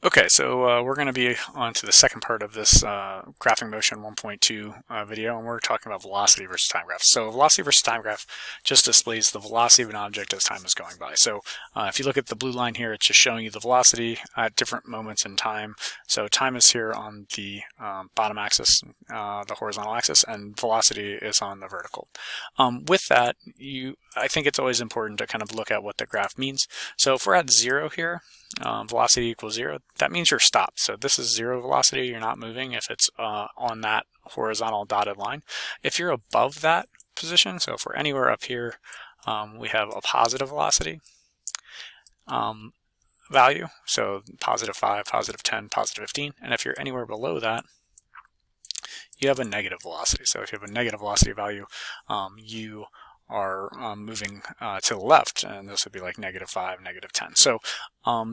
Okay, so we're going to be on to the second part of this graphing motion 1.2 video, and we're talking about velocity versus time graph. So velocity versus time graph just displays the velocity of an object as time is going by. So if you look at the blue line here, it's just showing you the velocity at different moments in time. So time is here on the bottom axis, the horizontal axis, and velocity is on the vertical. With that, I think it's always important to kind of look at what the graph means. So if we're at 0 here, velocity equals 0, that means you're stopped. So this is 0 velocity, you're not moving if it's on that horizontal dotted line. If you're above that position, so if we're anywhere up here, we have a positive velocity value, so positive 5, positive 10, positive 15, and if you're anywhere below that, you have a negative velocity. So if you have a negative velocity value, you are moving to the left, and this would be like -5, -10. So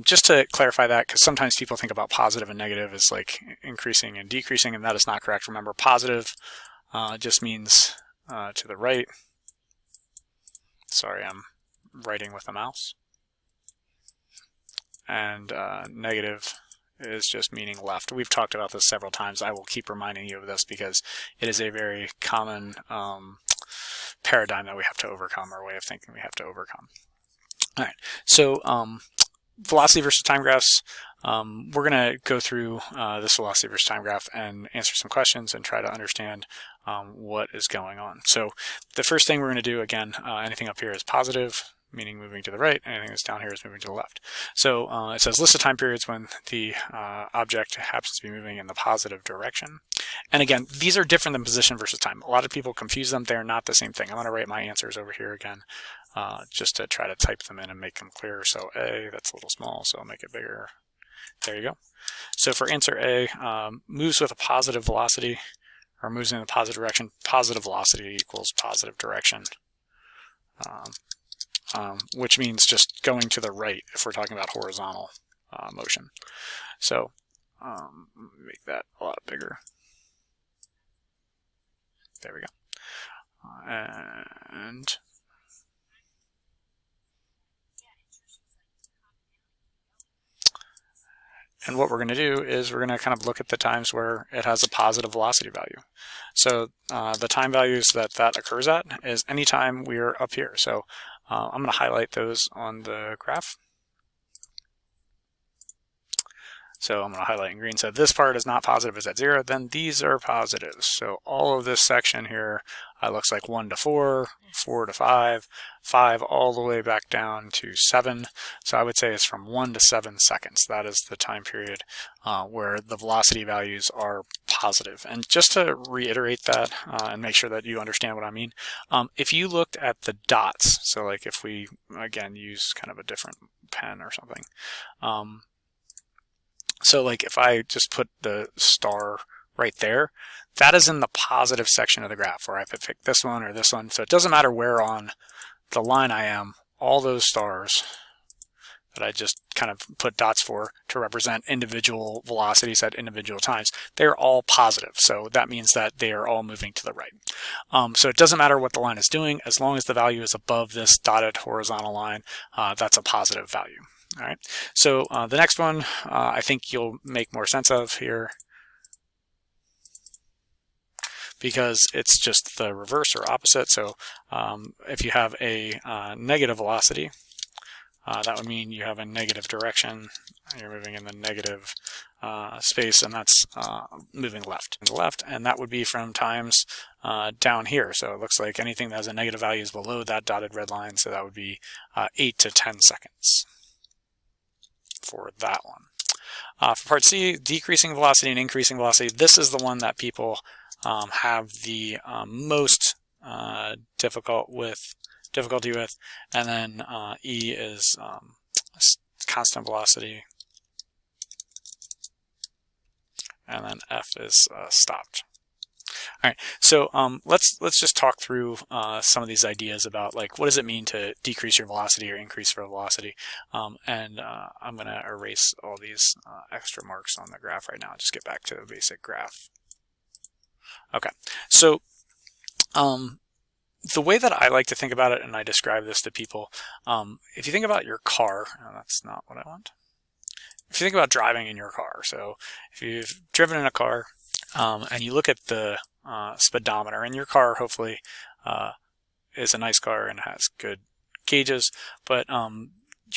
just to clarify that, because sometimes people think about positive and negative as like increasing and decreasing, and that is not correct. Remember, positive just means to the right. Sorry, I'm writing with a mouse. And negative is just meaning left. We've talked about this several times. I will keep reminding you of this because it is a very common paradigm that we have to overcome, or way of thinking we have to overcome. All right, so velocity versus time graphs. We're going to go through this velocity versus time graph and answer some questions and try to understand what is going on. So the first thing we're going to do, again, anything up here is positive, meaning moving to the right. Anything that's down here is moving to the left. So it says list of time periods when the object happens to be moving in the positive direction. And again, these are different than position versus time. A lot of people confuse them. They're not the same thing. I'm going to write my answers over here again, just to try to type them in and make them clearer. So A, that's a little small, so I'll make it bigger. There you go. So for answer A, moves with a positive velocity, or moves in the positive direction. Positive velocity equals positive direction, which means just going to the right if we're talking about horizontal motion. So make that a lot bigger. There we go. And what we're going to do is we're going to kind of look at the times where it has a positive velocity value. So the time values that occurs at is anytime we're up here. So I'm going to highlight those on the graph. So I'm going to highlight in green. So this part is not positive, it's at 0. Then these are positives. So all of this section here looks like 1 to 4, 4 to 5, 5 all the way back down to 7. So I would say it's from 1 to 7 seconds. That is the time period where the velocity values are positive. And just to reiterate that and make sure that you understand what I mean, if you looked at the dots, so like if we, again, use kind of a different pen or something, so like if I just put the star right there, that is in the positive section of the graph, where I could pick this one or this one. So it doesn't matter where on the line I am, all those stars that I just kind of put dots for to represent individual velocities at individual times, they're all positive. So that means that they are all moving to the right. So it doesn't matter what the line is doing, as long as the value is above this dotted horizontal line, that's a positive value. All right, so the next one I think you'll make more sense of here, because it's just the reverse or opposite. So if you have a negative velocity, that would mean you have a negative direction. You're moving in the negative space, and that's moving left and left, and that would be from times down here. So it looks like anything that has a negative value is below that dotted red line, so that would be 8 to 10 seconds for that one. For part C, decreasing velocity and increasing velocity, this is the one that people have the most difficulty with, and then E is constant velocity, and then F is stopped. All right, so let's just talk through some of these ideas about like what does it mean to decrease your velocity or increase your velocity. And I'm going to erase all these extra marks on the graph right now. Just get back to the basic graph. Okay, so the way that I like to think about it, and I describe this to people, if you think about your car, that's not what I want. if you think about driving in your car, so if you've driven in a car and you look at the speedometer, and your car hopefully is a nice car and has good gauges, but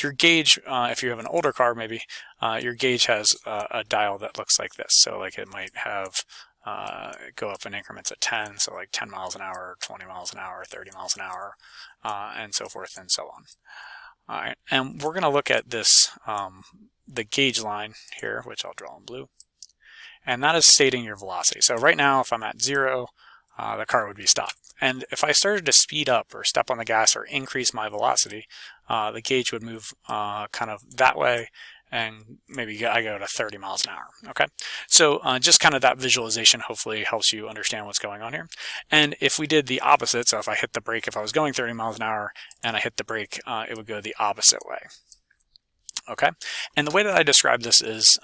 your gauge, if you have an older car maybe, your gauge has a dial that looks like this. So like it might have go up in increments of 10, so like 10 miles an hour, 20 miles an hour, 30 miles an hour, and so forth and so on. All right, and we're going to look at this, the gauge line here, which I'll draw in blue, and that is stating your velocity. So right now, if I'm at 0, the car would be stopped. And if I started to speed up or step on the gas or increase my velocity, the gauge would move kind of that way, and maybe I go to 30 miles an hour. Okay, so just kind of that visualization hopefully helps you understand what's going on here. And if we did the opposite, so if I hit the brake, if I was going 30 miles an hour and I hit the brake, it would go the opposite way. Okay, and the way that I describe this is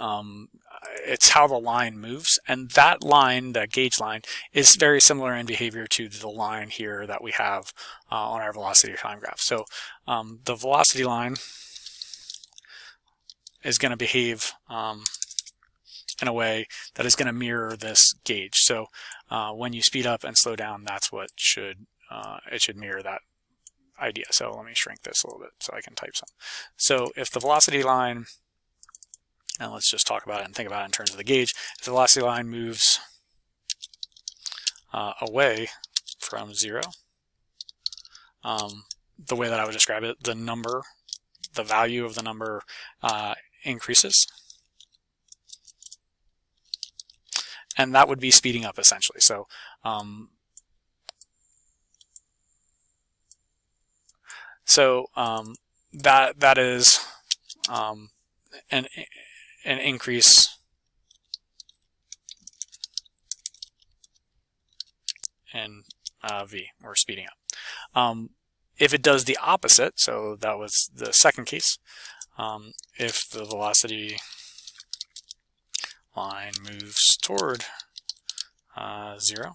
it's how the line moves, and that line, the gauge line, is very similar in behavior to the line here that we have on our velocity time graph. So the velocity line is going to behave in a way that is going to mirror this gauge. So when you speed up and slow down, that's what it should mirror that idea. So let me shrink this a little bit so I can type some. So if the velocity line, and let's just talk about it and think about it in terms of the gauge, if the velocity line moves away from 0, the way that I would describe it, the value of the number increases, and that would be speeding up essentially. So that is an increase in v, or speeding up. If it does the opposite, so that was the second case, if the velocity line moves toward 0,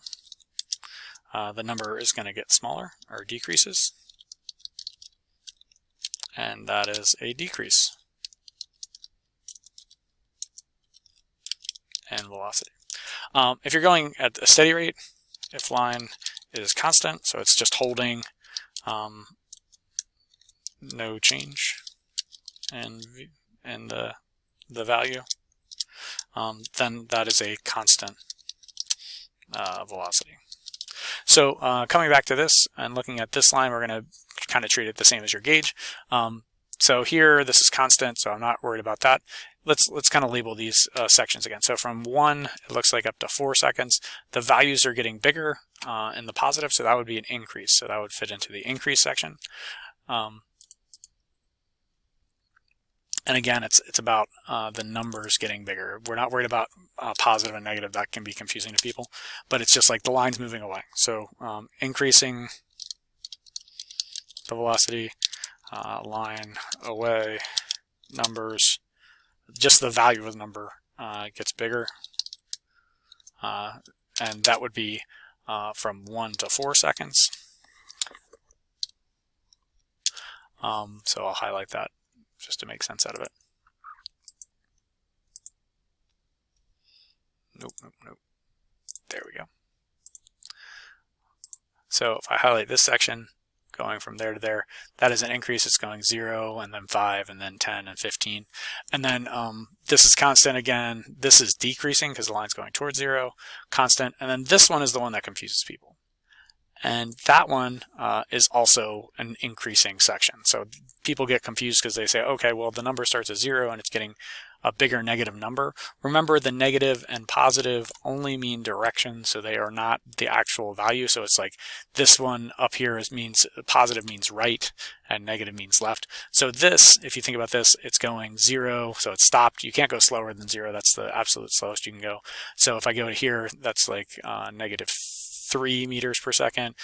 the number is going to get smaller, or decreases, and that is a decrease in velocity. If you're going at a steady rate, if line is constant, so it's just holding no change in the value, then that is a constant velocity. So coming back to this and looking at this line, we're going to kind of treat it the same as your gauge. So here, this is constant, so I'm not worried about that. Let's kind of label these sections again. So from 1, it looks like up to 4 seconds, the values are getting bigger in the positive, so that would be an increase. So that would fit into the increase section. And again, it's about the numbers getting bigger. We're not worried about positive and negative. That can be confusing to people, but it's just like the line's moving away. So increasing the velocity, line away, numbers, just the value of the number gets bigger, and that would be from 1 to 4 seconds. So I'll highlight that just to make sense out of it. Nope. There we go. So if I highlight this section, going from there to there, that is an increase. It's going 0, and then 5, and then 10, and 15. And then this is constant again. This is decreasing because the line's going towards 0, constant. And then this one is the one that confuses people. And that one is also an increasing section. So people get confused because they say, okay, well, the number starts at 0 and it's getting a bigger negative number. Remember, the negative and positive only mean direction, so they are not the actual value. So it's like this one up here means positive means right and negative means left. So this, if you think about this, it's going 0, so it's stopped. You can't go slower than 0. That's the absolute slowest you can go. So if I go to here, that's like negative 3 meters per second,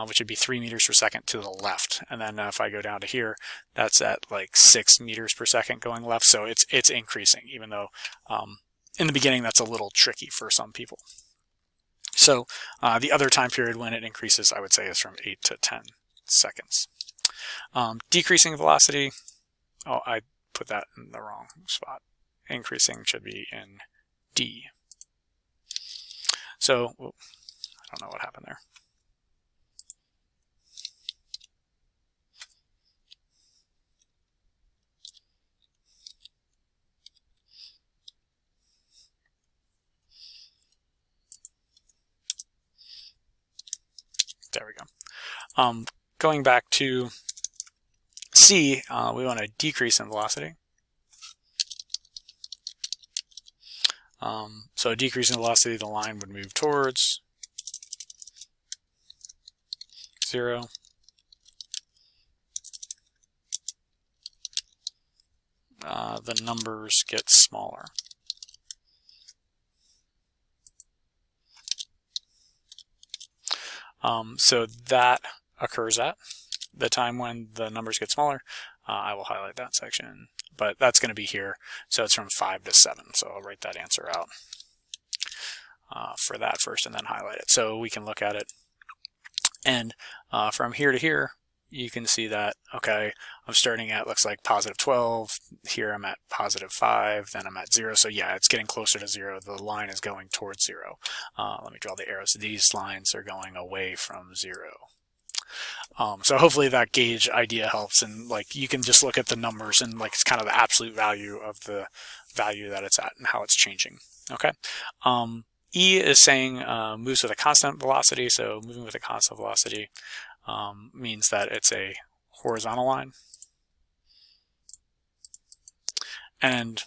which would be 3 meters per second to the left. And then if I go down to here, that's at like 6 meters per second going left. So it's increasing, even though in the beginning that's a little tricky for some people. So the other time period when it increases, I would say, is from 8 to 10 seconds. Decreasing velocity, oh, I put that in the wrong spot. increasing should be in D. So I don't know what happened there. There we go. Going back to C, we want a decrease in velocity. So a decrease in velocity, the line would move towards 0. The numbers get smaller. So that occurs at the time when the numbers get smaller. I will highlight that section, but that's going to be here. So it's from 5 to 7. So I'll write that answer out for that first and then highlight it. So we can look at it. And from here to here, you can see that, okay, I'm starting at, looks like positive 12. Here I'm at positive 5. Then I'm at 0. So yeah, it's getting closer to 0. The line is going towards 0. Let me draw the arrows. These lines are going away from 0. So hopefully that gauge idea helps, and like you can just look at the numbers and like it's kind of the absolute value of the value that it's at and how it's changing. Okay. E is saying moves with a constant velocity. So moving with a constant velocity means that it's a horizontal line. And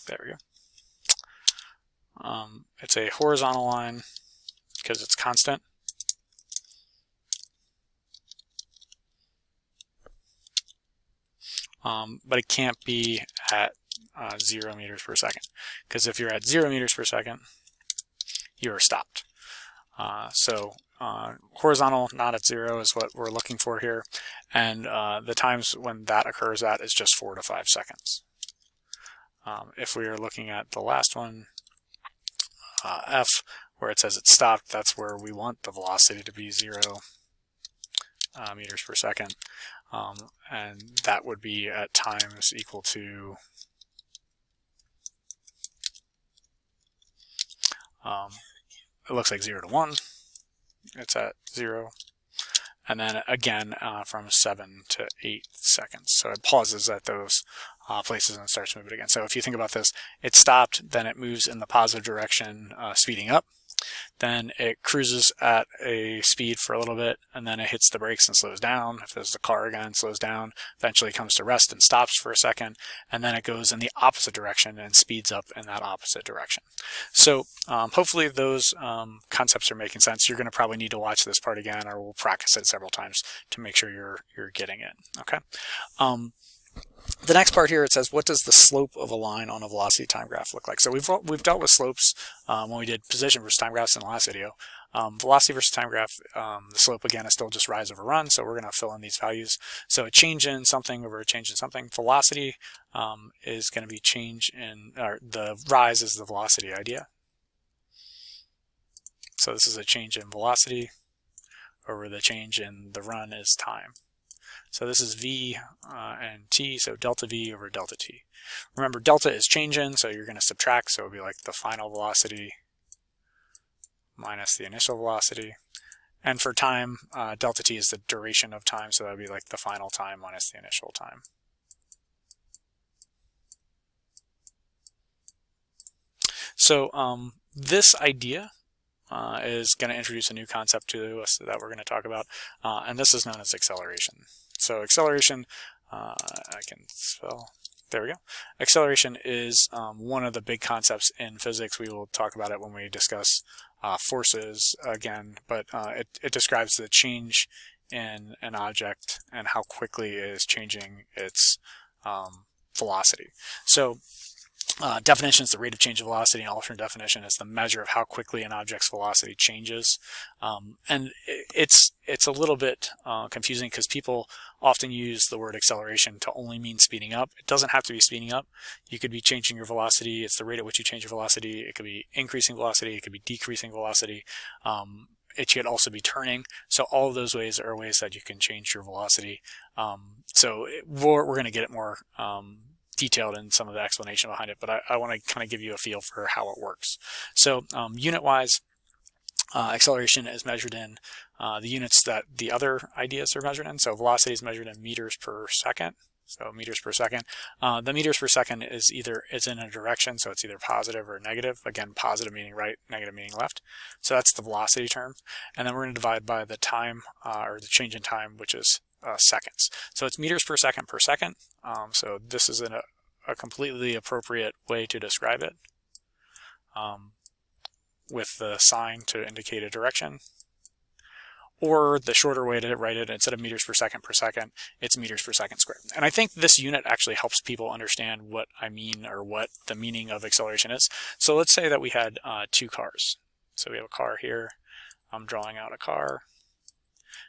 there we go. It's a horizontal line because it's constant. But it can't be at 0 meters per second, because if you're at 0 meters per second, you are stopped. So horizontal, not at 0, is what we're looking for here, and the times when that occurs at is just 4 to 5 seconds. If we are looking at the last one, F, where it says it's stopped, that's where we want the velocity to be 0 meters per second. And that would be at times equal to it looks like 0 to 1. It's at 0. And then again from 7 to 8 seconds. So it pauses at those places and starts moving again. So if you think about this, it stopped, then it moves in the positive direction, speeding up. Then it cruises at a speed for a little bit, and then it hits the brakes and slows down. If there's the car again, slows down, eventually comes to rest and stops for a second, and then it goes in the opposite direction and speeds up in that opposite direction. So hopefully those concepts are making sense. You're going to probably need to watch this part again, or we'll practice it several times to make sure you're getting it. Okay. The next part here, it says, what does the slope of a line on a velocity time graph look like? So we've dealt with slopes when we did position versus time graphs in the last video. Velocity versus time graph, the slope again is still just rise over run, so we're going to fill in these values. So a change in something over a change in something. Velocity is going to be change in, or the rise is the velocity idea. So this is a change in velocity over the change in the run is time. So this is V and T, so delta V over delta T. Remember, delta is change in, so you're going to subtract, so it would be like the final velocity minus the initial velocity. And for time, delta T is the duration of time, so that would be like the final time minus the initial time. So this idea is going to introduce a new concept to us that we're going to talk about, and this is known as acceleration. So acceleration, I can spell, there we go. Acceleration is one of the big concepts in physics. We will talk about it when we discuss forces again, but it describes the change in an object and how quickly it is changing its velocity. So definition is the rate of change of velocity, and alternate definition is the measure of how quickly an object's velocity changes. And it's a little bit confusing because people often use the word acceleration to only mean speeding up. It doesn't have to be speeding up. You could be changing your velocity. It's the rate at which you change your velocity. It could be increasing velocity. It could be decreasing velocity. it could also be turning. So all of those ways are ways that you can change your velocity. We're going to get it more detailed in some of the explanation behind it, but I want to kind of give you a feel for how it works. So unit-wise, acceleration is measured in the units that the other ideas are measured in. So velocity is measured in meters per second. So meters per second. The meters per second is in a direction, so it's either positive or negative. Again, positive meaning right, negative meaning left. So that's the velocity term. And then we're going to divide by the time, or the change in time, which is seconds. So it's meters per second per second. So this is a completely appropriate way to describe it, with the sign to indicate a direction. Or the shorter way to write it, instead of meters per second, it's meters per second squared. And I think this unit actually helps people understand what I mean, or what the meaning of acceleration is. So let's say that we had two cars. So we have a car here. I'm drawing out a car,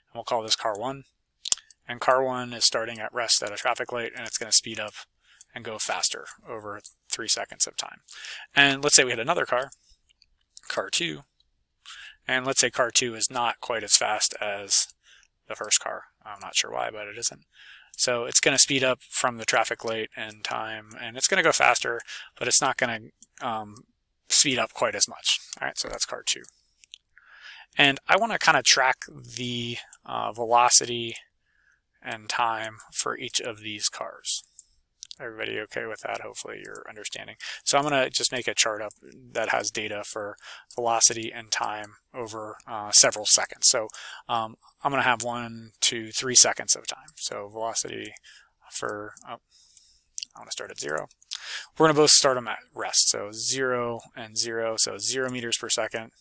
and we'll call this car 1. And car 1 is starting at rest at a traffic light, and it's going to speed up and go faster over 3 seconds of time. And let's say we had another car, car 2. And let's say car 2 is not quite as fast as the first car. I'm not sure why, but it isn't. So it's going to speed up from the traffic light and time, and it's going to go faster, but it's not going to speed up quite as much. All right, so that's car 2. And I want to kind of track the velocity and time for each of these cars. Everybody okay with that? Hopefully you're understanding. So I'm going to just make a chart up that has data for velocity and time over several seconds. So I'm going to have 1, 2, 3 seconds of time. So velocity for, I want to start at 0. We're going to both start them at rest. So 0 and 0, so 0 meters per second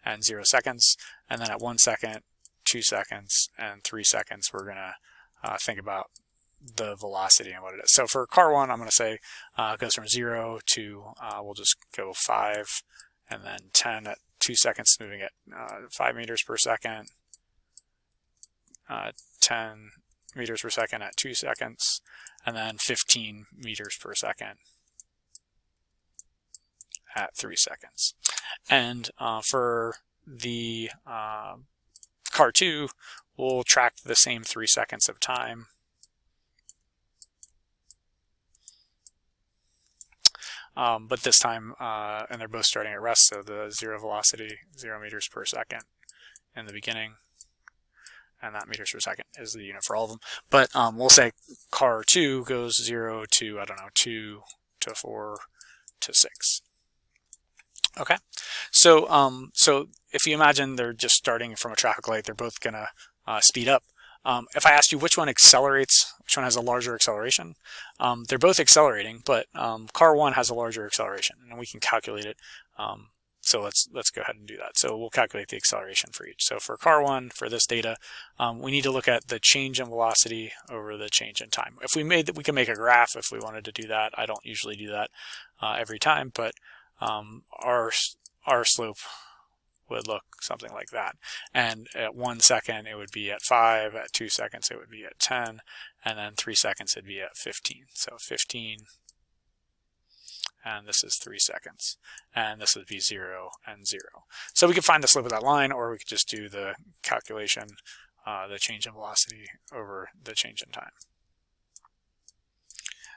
and 0 seconds. And then at 1 second, 2 seconds, and 3 seconds, we're going to think about the velocity and what it is. So for car 1, I'm going to say it goes from 0 to, we'll just go 5, and then 10 at 2 seconds, moving at 5 meters per second, 10 meters per second at 2 seconds, and then 15 meters per second at 3 seconds. And for the car 2, we'll track the same 3 seconds of time. But this time, and they're both starting at rest, so the 0 velocity, 0 meters per second in the beginning, and that meters per second is the unit for all of them. But we'll say car 2 goes 0 to, I don't know, 2 to 4 to 6. Okay, so so if you imagine they're just starting from a traffic light, they're both gonna speed up. If I asked you which one accelerates, which one has a larger acceleration, they're both accelerating, but car 1 has a larger acceleration, and we can calculate it. So let's go ahead and do that. So we'll calculate the acceleration for each. So for car 1, for this data, we need to look at the change in velocity over the change in time. If we made that, we can make a graph if we wanted to do that. I don't usually do that every time, but our slope would look something like that. And at 1 second, it would be at 5, at 2 seconds, it would be at 10, and then 3 seconds, it'd be at 15. So 15, and this is 3 seconds, and this would be 0 and 0. So we could find the slope of that line, or we could just do the calculation, the change in velocity over the change in time.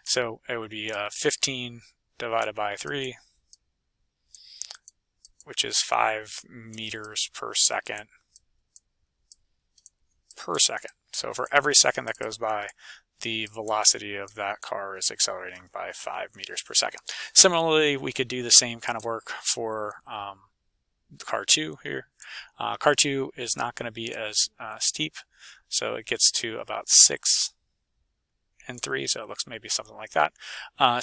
So it would be 15 divided by 3, which is 5 meters per second So for every second that goes by, the velocity of that car is accelerating by 5 meters per second. Similarly, we could do the same kind of work for car 2 here. Car 2 is not going to be as steep, so it gets to about 6 and 3, so it looks maybe something like that.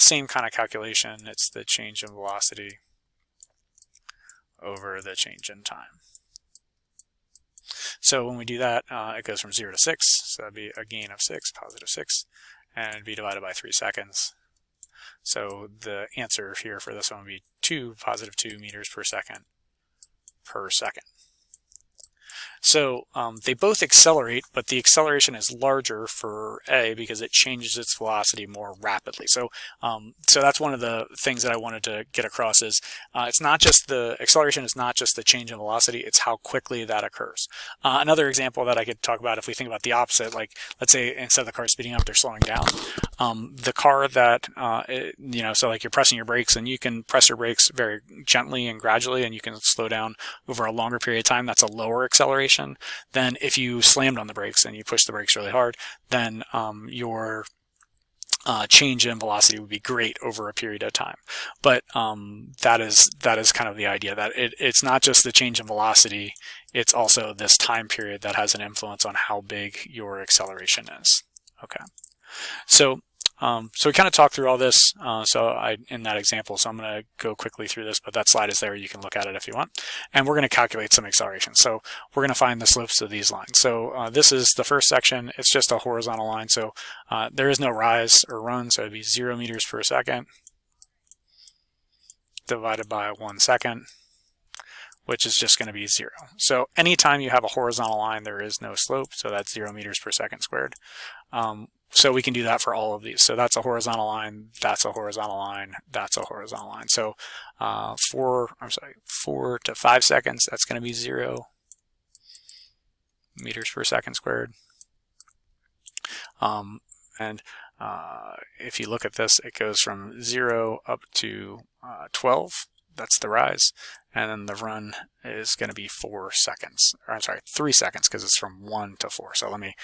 Same kind of calculation, it's the change in velocity over the change in time. So when we do that, it goes from 0 to 6, so that'd be a gain of 6, positive 6, and it'd be divided by 3 seconds. So the answer here for this one would be positive 2 meters per second. So they both accelerate, but the acceleration is larger for A because it changes its velocity more rapidly. So so that's one of the things that I wanted to get across is it's not just the acceleration is not just the change in velocity, it's how quickly that occurs. Another example that I could talk about if we think about the opposite, like let's say instead of the car speeding up, they're slowing down. The car that, so like you're pressing your brakes, and you can press your brakes very gently and gradually, and you can slow down over a longer period of time. That's a lower acceleration than if you slammed on the brakes and you push the brakes really hard, then your change in velocity would be great over a period of time. But that is kind of the idea, that it's not just the change in velocity, it's also this time period that has an influence on how big your acceleration is. Okay. So we kind of talked through all this in that example, so I'm going to go quickly through this, but that slide is there. You can look at it if you want. And we're going to calculate some acceleration. So we're going to find the slopes of these lines. So this is the first section. It's just a horizontal line. So there is no rise or run, so it'd be 0 meters per second divided by 1 second, which is just going to be 0. So anytime you have a horizontal line, there is no slope, so that's 0 meters per second squared. So we can do that for all of these. So that's a horizontal line, that's a horizontal line, that's a horizontal line. So 4 to 5 seconds, that's going to be 0 meters per second squared. If you look at this, it goes from 0 up to 12. That's the rise. And then the run is going to be 4 seconds. Or I'm sorry, 3 seconds, because it's from 1 to 4. So let me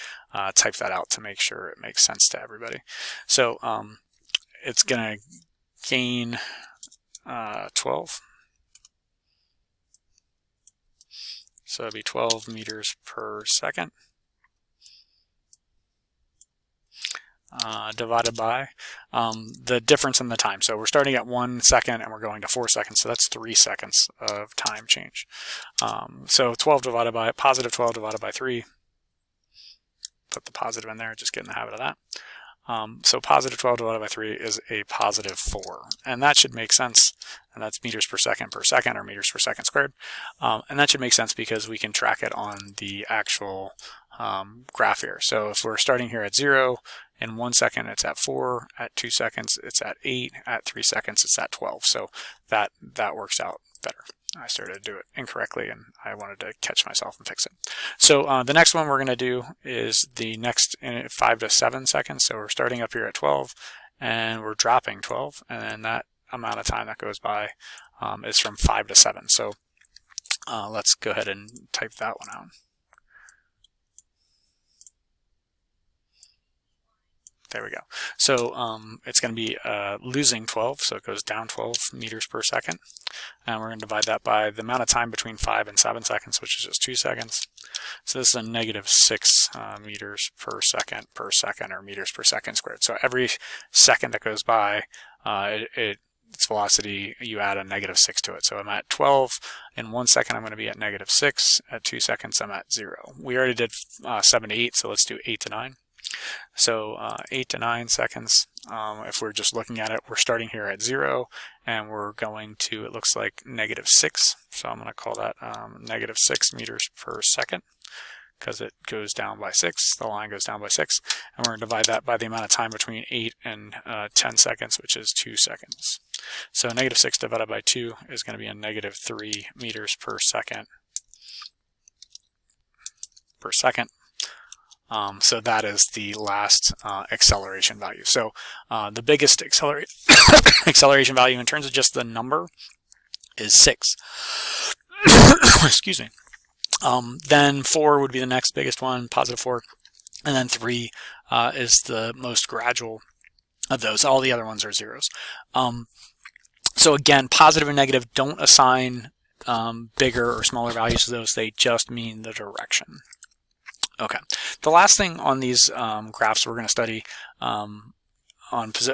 type that out to make sure it makes sense to everybody. So it's going to gain 12. So it'd be 12 meters per second. Divided by the difference in the time. So we're starting at 1 second and we're going to 4 seconds, so that's 3 seconds of time change. So 12 divided by, positive 12 divided by 3, put the positive in there, just get in the habit of that. So positive 12 divided by 3 is a positive 4, and that should make sense, and that's meters per second, or meters per second squared. And that should make sense because we can track it on the actual graph here. So if we're starting here at 0, in 1 second it's at 4, at 2 seconds it's at 8, at 3 seconds it's at 12. So that works out better. I started to do it incorrectly and I wanted to catch myself and fix it. So the next one we're going to do is the next 5 to 7 seconds. So we're starting up here at 12 and we're dropping 12, and then that amount of time that goes by is from 5 to 7. So let's go ahead and type that one out. There we go. So it's going to be losing 12, so it goes down 12 meters per second. And we're going to divide that by the amount of time between 5 and 7 seconds, which is just 2 seconds. So this is a negative 6 meters per second, or meters per second squared. So every second that goes by, its velocity, you add a negative 6 to it. So I'm at 12. In 1 second, I'm going to be at negative 6. At 2 seconds, I'm at 0. We already did 7 to 8, so let's do 8 to 9. So 8 to 9 seconds, if we're just looking at it, we're starting here at 0, and we're going to, it looks like, negative 6. So I'm going to call that negative 6 meters per second, because it goes down by 6. The line goes down by 6. And we're going to divide that by the amount of time between 8 and 10 seconds, which is 2 seconds. So negative 6 divided by 2 is going to be a negative 3 meters per second. So that is the last acceleration value. So the biggest acceleration value in terms of just the number is 6. Excuse me. Then 4 would be the next biggest one, positive 4. And then 3 is the most gradual of those. All the other ones are zeros. So again, positive and negative don't assign bigger or smaller values to those. They just mean the direction. Okay, the last thing on these graphs we're going to study on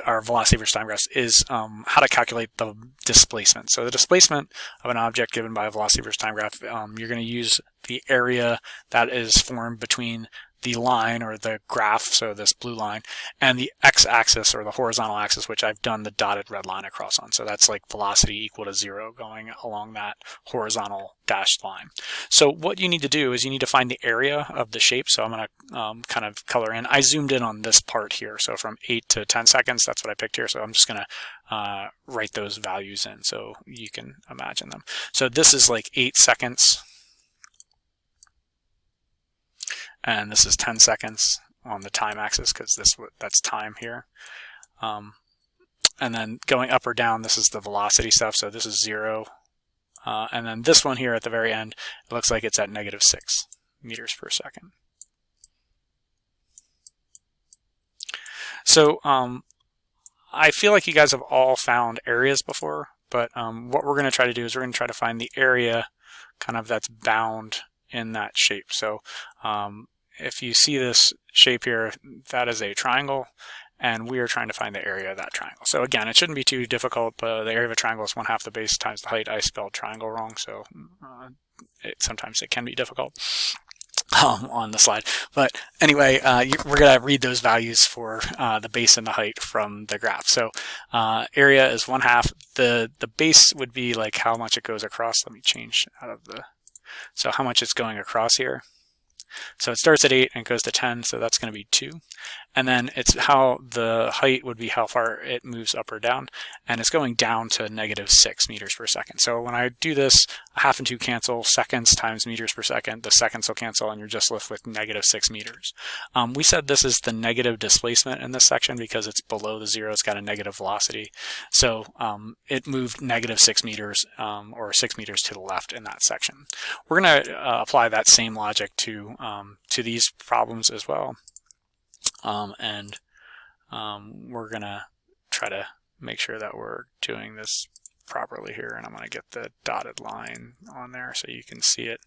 our velocity versus time graphs is how to calculate the displacement. So the displacement of an object given by a velocity versus time graph, you're going to use the area that is formed between the line or the graph, so this blue line, and the x-axis or the horizontal axis, which I've done the dotted red line across on. So that's like velocity equal to 0 going along that horizontal dashed line. So what you need to do is you need to find the area of the shape. So I'm going to kind of color in. I zoomed in on this part here, so from 8 to 10 seconds, that's what I picked here. So I'm just going to write those values in so you can imagine them. So this is like 8 seconds. And this is 10 seconds on the time axis because that's time here. And then going up or down, this is the velocity stuff. So this is 0. And then this one here at the very end, it looks like it's at -6 meters per second. So I feel like you guys have all found areas before, but what we're going to try to do is we're going to try to find the area kind of that's bound in that shape. So if you see this shape here, that is a triangle, and we are trying to find the area of that triangle. So again, it shouldn't be too difficult, but the area of a triangle is 1/2 the base times the height. I spelled triangle wrong, so sometimes it can be difficult on the slide. But anyway, we're going to read those values for the base and the height from the graph. So area is 1/2. The base would be like how much it goes across. Let me change out of the... So how much it's going across here. So it starts at 8 and goes to 10, so that's going to be 2. And then it's how the height would be how far it moves up or down, and it's going down to -6 meters per second. So when I do this, 1/2 and 2 cancel, seconds times meters per second, the seconds will cancel, and you're just left with -6 meters. We said this is the negative displacement in this section because it's below the 0, it's got a negative velocity. So it moved -6 meters or 6 meters to the left in that section. We're going to apply that same logic to these problems as well. We're going to try to make sure that we're doing this properly here, and I'm going to get the dotted line on there so you can see it.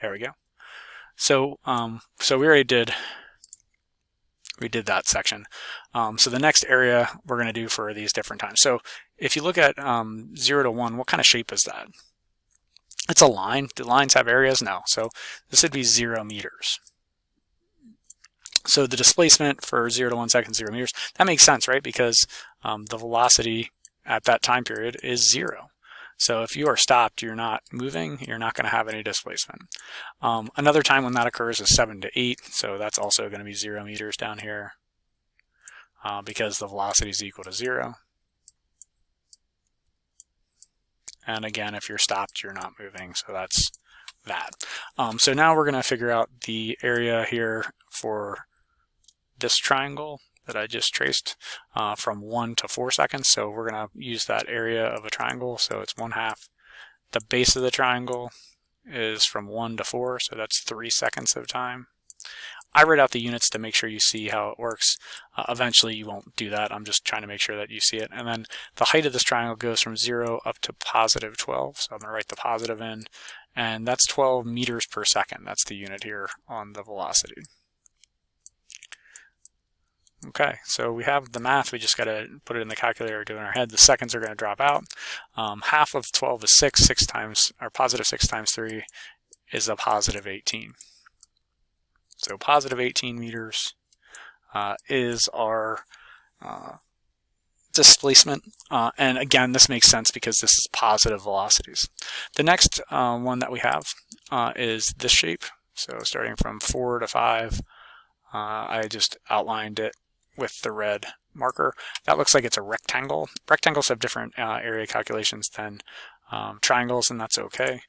There we go. So so we already did that section. So the next area we're going to do for these different times. So if you look at 0 to 1, what kind of shape is that? It's a line. Do lines have areas? No. So this would be 0 meters. So the displacement for 0 to 1 second, 0 meters, that makes sense, right? Because the velocity at that time period is 0. So if you are stopped, you're not moving, you're not going to have any displacement. Another time when that occurs is 7 to 8. So that's also going to be 0 meters down here because the velocity is equal to 0. And again, if you're stopped, you're not moving. So that's that. So now we're going to figure out the area here for this triangle that I just traced from 1 to 4 seconds. So we're going to use that area of a triangle. So it's 1/2. The base of the triangle is from 1 to 4. So that's 3 seconds of time. I write out the units to make sure you see how it works. Eventually you won't do that. I'm just trying to make sure that you see it. And then the height of this triangle goes from 0 up to +12. So I'm going to write the positive in. And that's 12 meters per second. That's the unit here on the velocity. Okay, so we have the math. We just got to put it in the calculator, do it in our head. The seconds are going to drop out. 1/2 of 12 is 6. 6 times, or +6 times 3 is a +18. So +18 meters is our displacement. And again, this makes sense because this is positive velocities. The next one that we have is this shape. So starting from 4 to 5, I just outlined it with the red marker. That looks like it's a rectangle. Rectangles have different area calculations than triangles, and that's okay.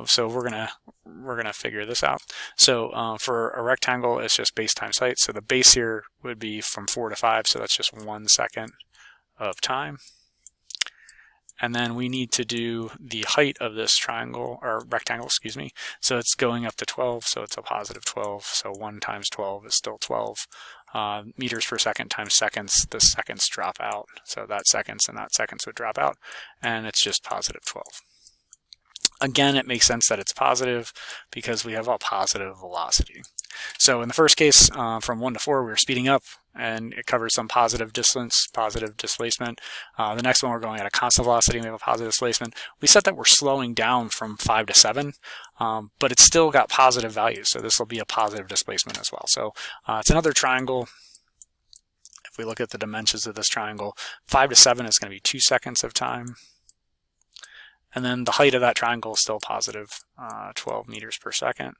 So we're gonna figure this out. So for a rectangle, it's just base times height. So the base here would be from 4 to 5, so that's just 1 second of time. And then we need to do the height of this triangle, or rectangle, excuse me. So it's going up to 12, so it's a +12. So 1 times 12 is still 12. Meters per second times seconds, the seconds drop out. So that seconds and that seconds would drop out, and it's just +12. Again, it makes sense that it's positive because we have a positive velocity. So in the first case, from 1 to 4, we were speeding up, and it covers some positive distance, positive displacement. The next one, we're going at a constant velocity, and we have a positive displacement. We said that we're slowing down from 5 to 7, but it's still got positive values, so this will be a positive displacement as well. So it's another triangle. If we look at the dimensions of this triangle, 5 to 7 is going to be 2 seconds of time. And then the height of that triangle is still positive 12 meters per second.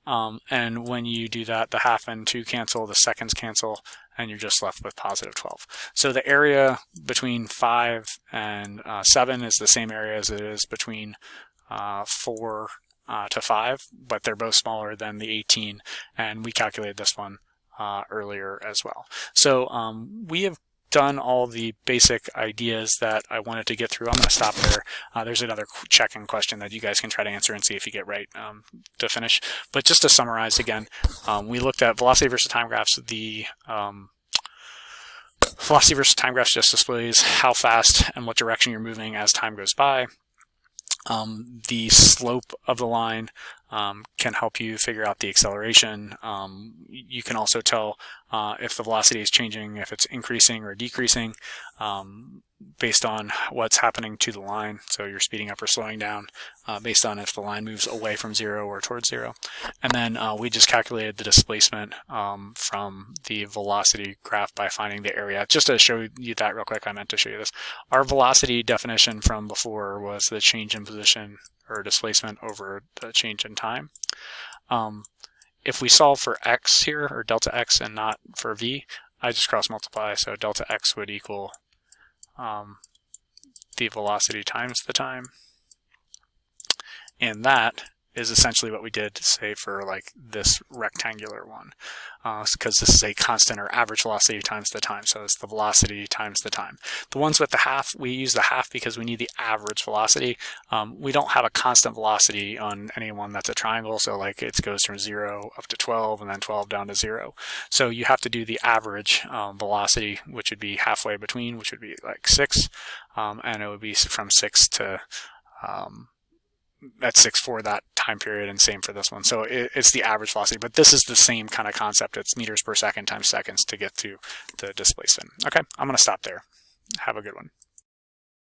And when you do that, the half and 2 cancel, the seconds cancel, and you're just left with positive 12. So the area between 5 and 7 is the same area as it is between 4 to 5, but they're both smaller than the 18, and we calculated this one earlier as well. So we have done all the basic ideas that I wanted to get through. I'm going to stop there. There's another check-in question that you guys can try to answer and see if you get right to finish. But just to summarize again, we looked at velocity versus time graphs. The velocity versus time graphs just displays how fast and what direction you're moving as time goes by. The slope of the line can help you figure out the acceleration. You can also tell if the velocity is changing, if it's increasing or decreasing based on what's happening to the line. So you're speeding up or slowing down based on if the line moves away from 0 or towards 0. And then we just calculated the displacement from the velocity graph by finding the area. Just to show you that real quick, I meant to show you this. Our velocity definition from before was the change in position or displacement over the change in time. If we solve for x here, or delta x, and not for v, I just cross multiply, so delta x would equal the velocity times the time. And that is essentially what we did, say, for like this rectangular one, because this is a constant or average velocity times the time, so it's the velocity times the time. The ones with the half, we use the half because we need the average velocity. We don't have a constant velocity on anyone that's a triangle, so like it goes from 0 up to 12 and then 12 down to 0. So you have to do the average velocity, which would be halfway between, which would be like 6, and it would be from 6 to at 6 for that time period, and same for this one. So it's the average velocity, but this is the same kind of concept. It's meters per second times seconds to get to the displacement. Okay, I'm going to stop there. Have a good one.